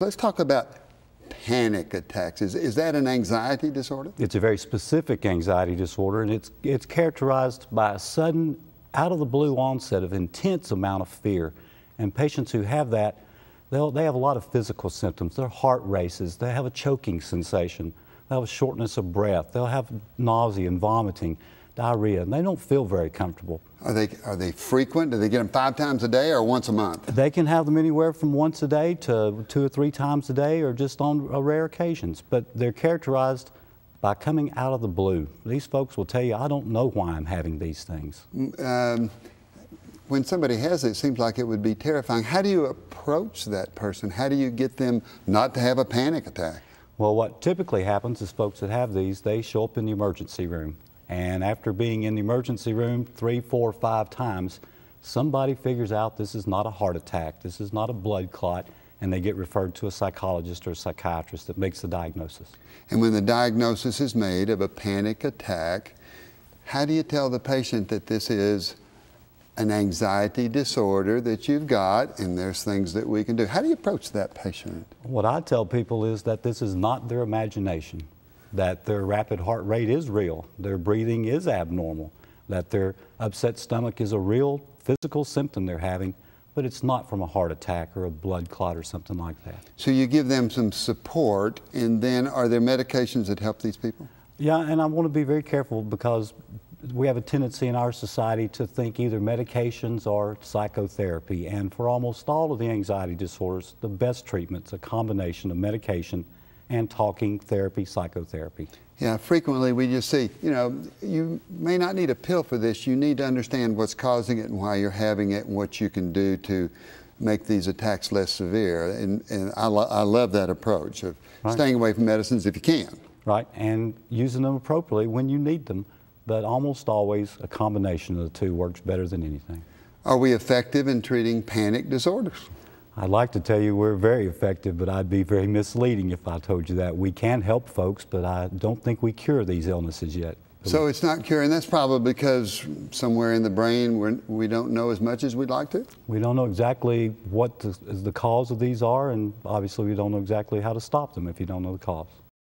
Let's talk about panic attacks. Is that an anxiety disorder? It's a very specific anxiety disorder, and it's characterized by a sudden, out-of-the-blue onset of intense amount of fear. And patients who have that, they have a lot of physical symptoms. Their heart races, they have a choking sensation, they'll have a shortness of breath, they'll have nausea and vomiting, diarrhea, and they don't feel very comfortable. Are they frequent? Do they get them 5 times a day or once a month? They can have them anywhere from once a day to 2 or 3 times a day, or just on rare occasions. But they're characterized by coming out of the blue. These folks will tell you, I don't know why I'm having these things. When somebody has it, it seems like it would be terrifying. How do you approach that person? How do you get them not to have a panic attack? Well, what typically happens is folks that have these, they show up in the emergency room. And after being in the emergency room 3, 4, 5 times, somebody figures out this is not a heart attack, this is not a blood clot, and they get referred to a psychologist or a psychiatrist that makes the diagnosis. And when the diagnosis is made of a panic attack, how do you tell the patient that this is an anxiety disorder that you've got and there's things that we can do? How do you approach that patient? What I tell people is that this is not their imagination, that their rapid heart rate is real, their breathing is abnormal, that their upset stomach is a real physical symptom they're having, but it's not from a heart attack or a blood clot or something like that. So you give them some support, and then are there medications that help these people? Yeah, and I want to be very careful because we have a tendency in our society to think either medications or psychotherapy, and for almost all of the anxiety disorders, the best treatment's a combination of medication and talking therapy, psychotherapy. Yeah, frequently we just see, you may not need a pill for this. You need to understand what's causing it and why you're having it and what you can do to make these attacks less severe. And I love that approach of staying away from medicines if you can. Right, and using them appropriately when you need them, but almost always a combination of the two works better than anything. Are we effective in treating panic disorders? I'd like to tell you we're very effective, but I'd be very misleading if I told you that. We can help folks, but I don't think we cure these illnesses yet. So it's not curing. That's probably because somewhere in the brain we don't know as much as we'd like to? We don't know exactly what the cause of these are, and obviously we don't know exactly how to stop them if you don't know the cause.